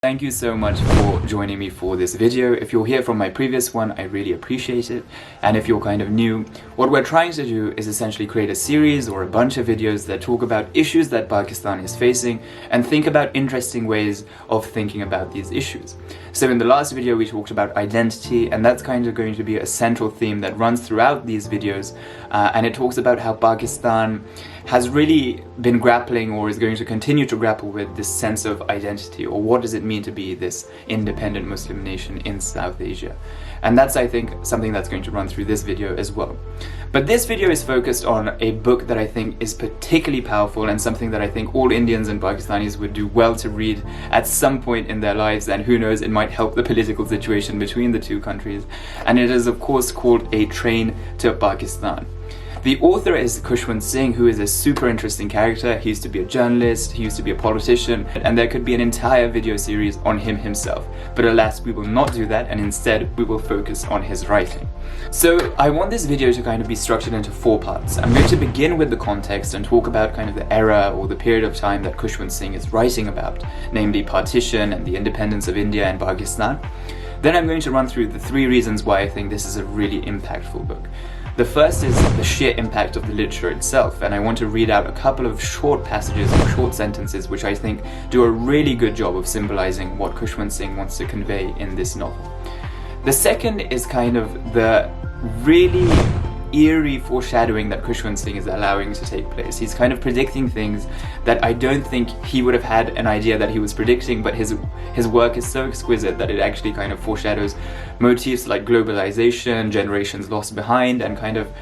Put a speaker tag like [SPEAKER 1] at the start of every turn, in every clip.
[SPEAKER 1] Thank you so much for joining me for this video. If you're here from my previous one, I really appreciate it. And if you're kind of new, what we're trying to do is essentially create a series or a bunch of videos that talk about issues that Pakistan is facing and think about interesting ways of thinking about these issues. So in the last video, we talked about identity, and that's kind of going to be a central theme that runs throughout these videos. And it talks about how Pakistan has really been grappling or is going to continue to grapple with this sense of identity, or what does it mean to be this independent Muslim nation in South Asia. And that's, I think, something that's going to run through this video as well. But this video is focused on a book that I think is particularly powerful and something that I think all Indians and Pakistanis would do well to read at some point in their lives, and who knows, it might help the political situation between the two countries. And it is of course called A Train to Pakistan. The author is Khushwant Singh, who is a super interesting character. He used to be a journalist, he used to be a politician, and there could be an entire video series on him himself. But alas, we will not do that, and instead we will focus on his writing. So I want this video to kind of be structured into 4 parts. I'm going to begin with the context and talk about kind of the era or the period of time that Khushwant Singh is writing about, namely partition and the independence of India and Pakistan. Then I'm going to run through the 3 reasons why I think this is a really impactful book. The first is the sheer impact of the literature itself, and I want to read out a couple of short passages or short sentences which I think do a really good job of symbolizing what Khushwant Singh wants to convey in this novel. The second is kind of the really eerie foreshadowing that Khushwant Singh is allowing to take place. He's kind of predicting things that I don't think he would have had an idea that he was predicting, but his work is so exquisite that it actually kind of foreshadows motifs like globalization, generations lost behind, and kind of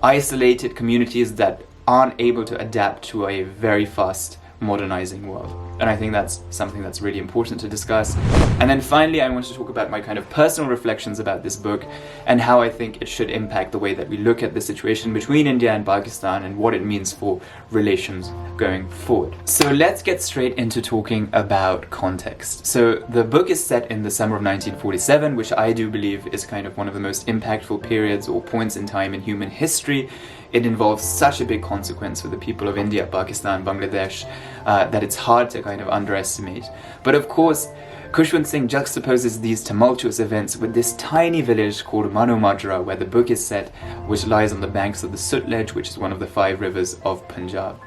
[SPEAKER 1] isolated communities that aren't able to adapt to a very fast modernizing world. And I think that's something that's really important to discuss. And then finally, I want to talk about my kind of personal reflections about this book and how I think it should impact the way that we look at the situation between India and Pakistan and what it means for relations going forward. So let's get straight into talking about context. So the book is set in the summer of 1947, which I do believe is kind of one of the most impactful periods or points in time in human history. It involves such a big consequence for the people of India, Pakistan, Bangladesh, that it's hard to kind of underestimate. But of course, Khushwant Singh juxtaposes these tumultuous events with this tiny village called Mano Majra, where the book is set, which lies on the banks of the Sutlej, which is one of the 5 rivers of Punjab.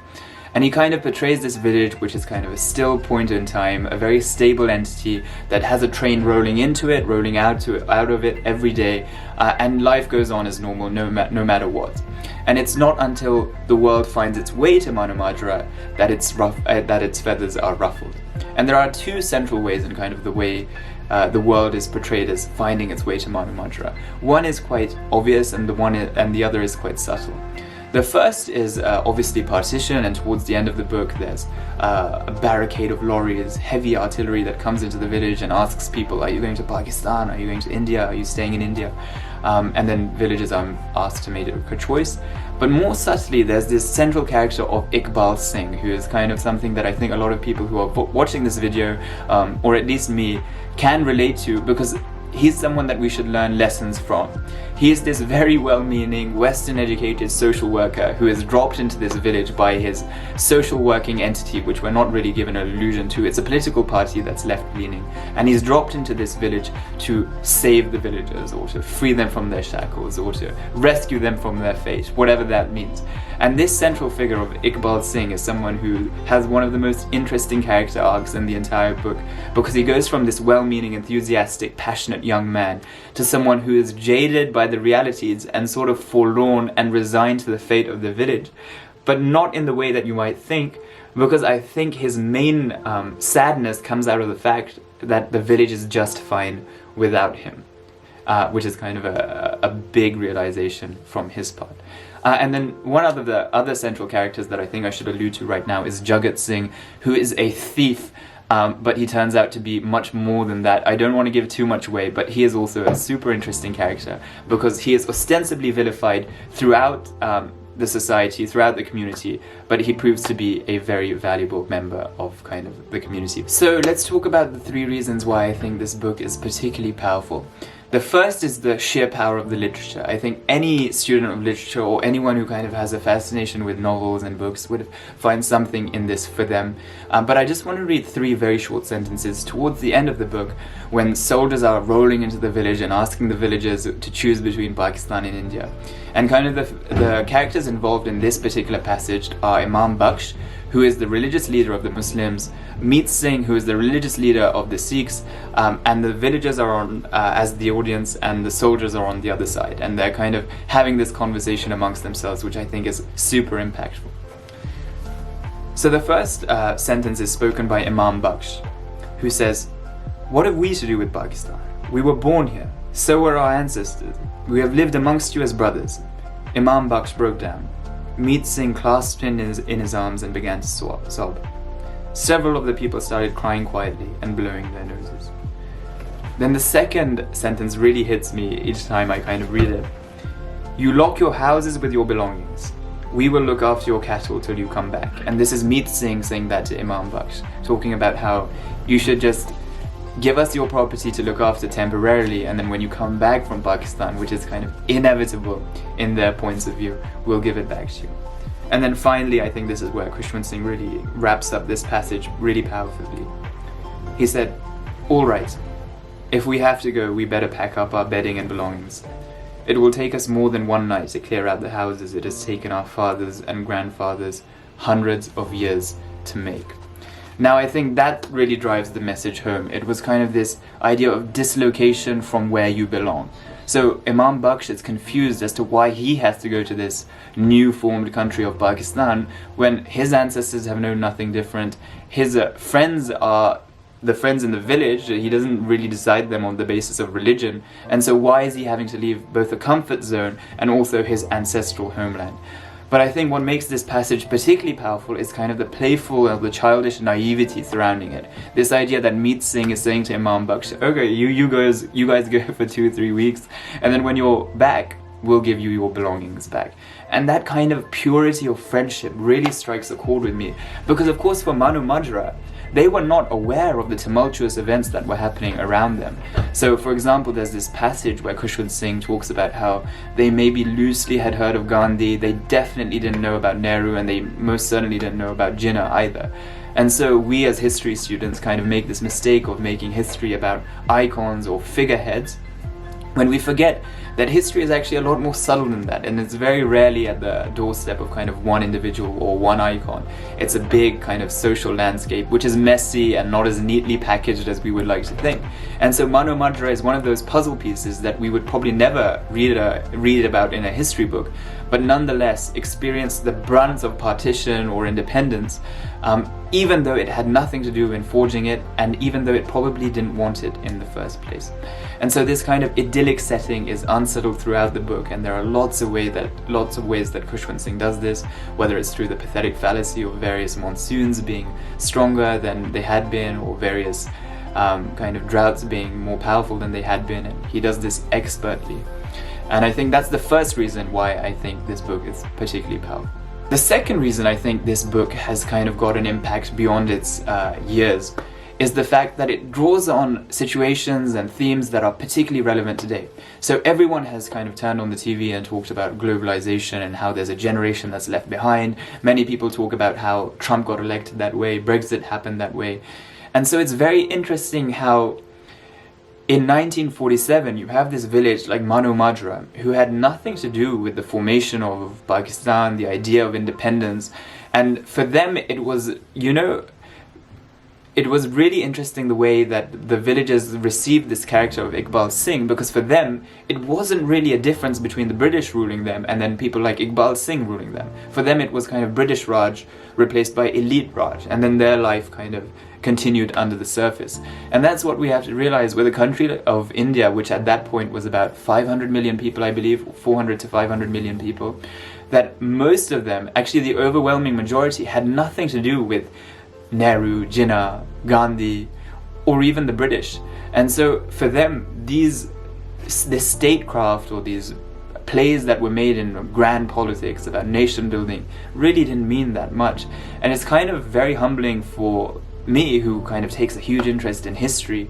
[SPEAKER 1] And he kind of portrays this village, which is kind of a still point in time, a very stable entity that has a train rolling into it, rolling out of it every day, and life goes on as normal no matter what. And it's not until the world finds its way to Mano Majra that its feathers are ruffled. And there are 2 central ways in kind of the way the world is portrayed as finding its way to Mano Majra. One is quite obvious, and the other is quite subtle. The first is obviously partition, and towards the end of the book there's a barricade of lorries, heavy artillery that comes into the village and asks people, are you going to Pakistan? Are you going to India? Are you staying in India? And then villagers are asked to make a choice. But more subtly, there's this central character of Iqbal Singh, who is kind of something that I think a lot of people who are watching this video, or at least me, can relate to, because he's someone that we should learn lessons from. He is this very well-meaning, Western-educated social worker who is dropped into this village by his social working entity, which we're not really given an allusion to. It's a political party that's left-leaning, and he's dropped into this village to save the villagers, or to free them from their shackles, or to rescue them from their fate, whatever that means. And this central figure of Iqbal Singh is someone who has one of the most interesting character arcs in the entire book, because he goes from this well-meaning, enthusiastic, passionate young man to someone who is jaded by the realities and sort of forlorn and resigned to the fate of the village, but not in the way that you might think, because I think his main sadness comes out of the fact that the village is just fine without him, which is kind of a big realization from his part. And then one of the other central characters that I think I should allude to right now is Jagat Singh, who is a thief, but he turns out to be much more than that. I don't want to give too much away, but he is also a super interesting character, because he is ostensibly vilified throughout the society, throughout the community, but he proves to be a very valuable member of kind of the community. So let's talk about the 3 reasons why I think this book is particularly powerful. The first is the sheer power of the literature. I think any student of literature or anyone who kind of has a fascination with novels and books would find something in this for them. But I just want to read 3 very short sentences towards the end of the book, when soldiers are rolling into the village and asking the villagers to choose between Pakistan and India. And kind of the characters involved in this particular passage are Imam Baksh, who is the religious leader of the Muslims, Meet Singh, who is the religious leader of the Sikhs, and the villagers are on as the audience and the soldiers are on the other side, and they're kind of having this conversation amongst themselves, which I think is super impactful. So the first sentence is spoken by Imam Baksh, who says, "What have we to do with Pakistan? We were born here, so were our ancestors. We have lived amongst you as brothers." Imam Baksh broke down. Meet Singh clasped him in his arms and began to sob. Several of the people started crying quietly and blowing their noses. Then the second sentence really hits me each time I kind of read it. "You lock your houses with your belongings. We will look after your cattle till you come back." And this is Meet Singh saying that to Imam Baksh, talking about how you should just give us your property to look after temporarily, and then when you come back from Pakistan, which is kind of inevitable in their points of view, we'll give it back to you. And then finally, I think this is where Khushwant Singh really wraps up this passage really powerfully. He said, "All right, if we have to go, we better pack up our bedding and belongings. It will take us more than one night to clear out the houses it has taken our fathers and grandfathers hundreds of years to make." Now, I think that really drives the message home. It was kind of this idea of dislocation from where you belong. So Imam Baksh is confused as to why he has to go to this new formed country of Pakistan when his ancestors have known nothing different. His friends are the friends in the village. He doesn't really decide them on the basis of religion. And so why is he having to leave both a comfort zone and also his ancestral homeland? But I think what makes this passage particularly powerful is kind of the playful and the childish naivety surrounding it. This idea that Meet Singh is saying to Imam Baksh, "Okay, you guys go for 2-3 weeks, and then when you're back, we'll give you your belongings back." And that kind of purity of friendship really strikes a chord with me, because of course for Mano Majra, they were not aware of the tumultuous events that were happening around them. So for example, there's this passage where Khushwant Singh talks about how they maybe loosely had heard of Gandhi, they definitely didn't know about Nehru, and they most certainly didn't know about Jinnah either. And so we as history students kind of make this mistake of making history about icons or figureheads, when we forget that history is actually a lot more subtle than that, and it's very rarely at the doorstep of kind of one individual or one icon. It's a big kind of social landscape which is messy and not as neatly packaged as we would like to think. And so Mano Majra is one of those puzzle pieces that we would probably never read about in a history book, but nonetheless experience the brunt of partition or independence, even though it had nothing to do in forging it, and even though it probably didn't want it in the first place. And so this kind of idyllic setting is unsettled throughout the book, and there are lots of ways that Khushwant Singh does this, whether it's through the pathetic fallacy of various monsoons being stronger than they had been, or various kind of droughts being more powerful than they had been, and he does this expertly. And I think that's the first reason why I think this book is particularly powerful. The second reason I think this book has kind of got an impact beyond its years is the fact that it draws on situations and themes that are particularly relevant today. So everyone has kind of turned on the TV and talked about globalization and how there's a generation that's left behind. Many people talk about how Trump got elected that way, Brexit happened that way. And so it's very interesting how in 1947, you have this village like Mano Majra, who had nothing to do with the formation of Pakistan, the idea of independence. And for them, it was, it was really interesting the way that the villagers received this character of Iqbal Singh, because for them, it wasn't really a difference between the British ruling them and then people like Iqbal Singh ruling them. For them, it was kind of British Raj replaced by elite Raj, and then their life kind of continued under the surface. And that's what we have to realize with a country of India, which at that point was about 500 million people, I believe, 400 to 500 million people, that most of them, actually the overwhelming majority, had nothing to do with Nehru, Jinnah, Gandhi, or even the British. And so for them, this statecraft or these plays that were made in grand politics about nation building really didn't mean that much. And it's kind of very humbling for me, who kind of takes a huge interest in history,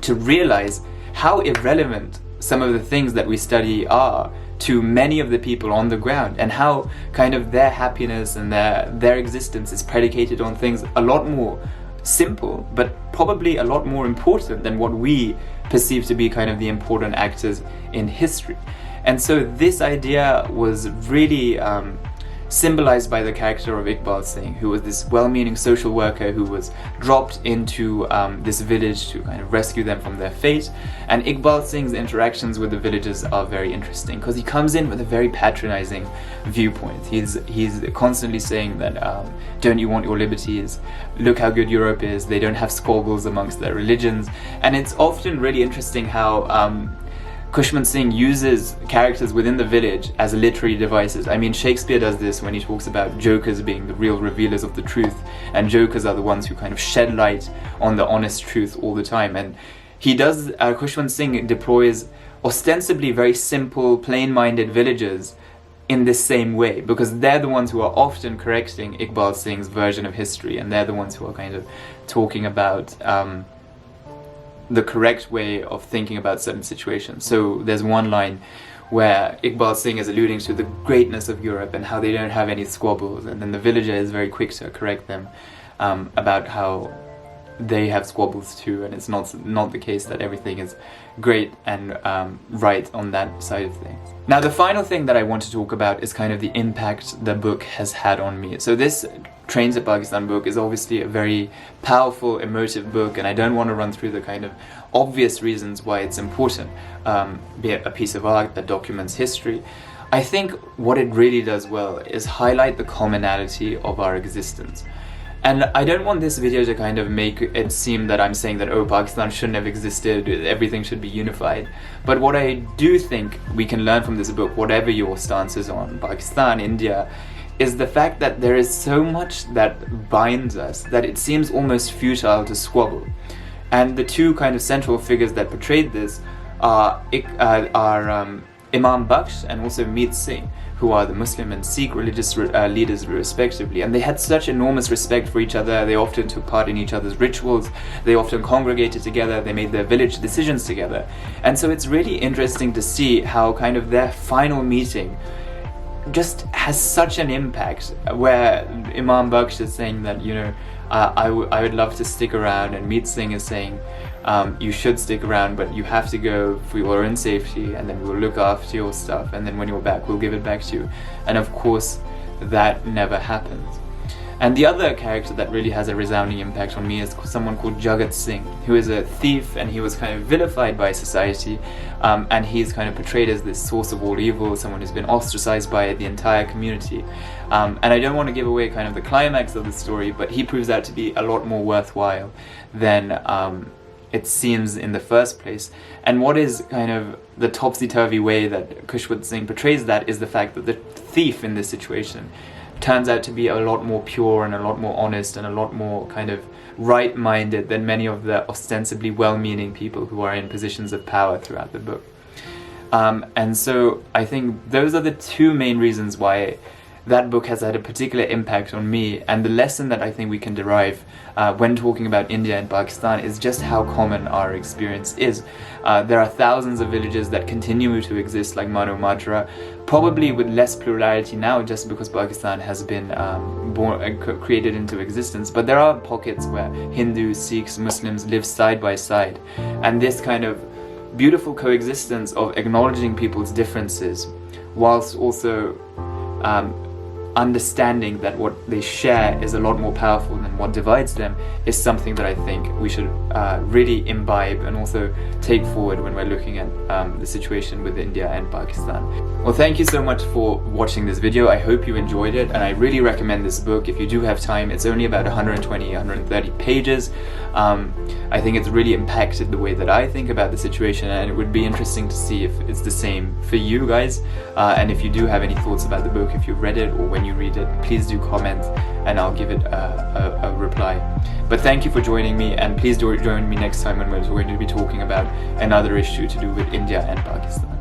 [SPEAKER 1] to realize how irrelevant some of the things that we study are to many of the people on the ground, and how kind of their happiness and their existence is predicated on things a lot more simple, but probably a lot more important than what we perceive to be kind of the important actors in history. And so this idea was really symbolized by the character of Iqbal Singh, who was this well-meaning social worker who was dropped into this village to kind of rescue them from their fate. And Iqbal Singh's interactions with the villagers are very interesting, because he comes in with a very patronizing viewpoint. He's constantly saying that don't you want your liberties? Look how good Europe is. They don't have squabbles amongst their religions. And it's often really interesting how Khushwant Singh uses characters within the village as literary devices. I mean, Shakespeare does this when he talks about jokers being the real revealers of the truth, and jokers are the ones who kind of shed light on the honest truth all the time. And he does, Khushwant Singh deploys ostensibly very simple, plain-minded villagers in this same way, because they're the ones who are often correcting Iqbal Singh's version of history, and they're the ones who are kind of talking about the correct way of thinking about certain situations. So there's one line where Iqbal Singh is alluding to the greatness of Europe and how they don't have any squabbles, and then the villager is very quick to correct them about how they have squabbles too, and it's not the case that everything is great and right on that side of things. Now, the final thing that I want to talk about is kind of the impact the book has had on me. So this Trains of Pakistan book is obviously a very powerful, emotive book, and I don't want to run through the kind of obvious reasons why it's important, be it a piece of art that documents history. I think what it really does well is highlight the commonality of our existence. And I don't want this video to kind of make it seem that I'm saying that, oh, Pakistan shouldn't have existed, everything should be unified. But what I do think we can learn from this book, whatever your stance is on Pakistan, India, is the fact that there is so much that binds us that it seems almost futile to squabble. And the two kind of central figures that portrayed this are Imam Baksh and also Meet Singh, who are the Muslim and Sikh religious leaders respectively. And they had such enormous respect for each other. They often took part in each other's rituals. They often congregated together. They made their village decisions together. And so it's really interesting to see how kind of their final meeting just has such an impact, where Imam Baksh is saying that, you know, I would love to stick around, and Meet Singh is saying you should stick around, but you have to go for your own safety, and then we'll look after your stuff, and then when you're back we'll give it back to you. And of course that never happens. And the other character that really has a resounding impact on me is someone called Jagat Singh, who is a thief, and he was kind of vilified by society, and he's kind of portrayed as this source of all evil, someone who's been ostracized by the entire community. And I don't want to give away kind of the climax of the story, but he proves out to be a lot more worthwhile than it seems in the first place. And what is kind of the topsy-turvy way that Khushwant Singh portrays that is the fact that the thief in this situation turns out to be a lot more pure and a lot more honest and a lot more kind of right-minded than many of the ostensibly well-meaning people who are in positions of power throughout the book. And so I think those are the two main reasons why that book has had a particular impact on me, and the lesson that I think we can derive when talking about India and Pakistan is just how common our experience is. There are thousands of villages that continue to exist like Mano Majra, probably with less plurality now just because Pakistan has been created into existence, but there are pockets where Hindus, Sikhs, Muslims live side by side, and this kind of beautiful coexistence of acknowledging people's differences whilst also understanding that what they share is a lot more powerful than what divides them is something that I think we should really imbibe and also take forward when we're looking at the situation with India and Pakistan. Well, thank you so much for watching this video. I hope you enjoyed it, and I really recommend this book if you do have time. It's only about 130 pages. I think it's really impacted the way that I think about the situation, and it would be interesting to see if it's the same for you guys. And if you do have any thoughts about the book, if you've read it or when you read it, please do comment and I'll give it a reply. But thank you for joining me, and please do join me next time when we're going to be talking about another issue to do with India and Pakistan.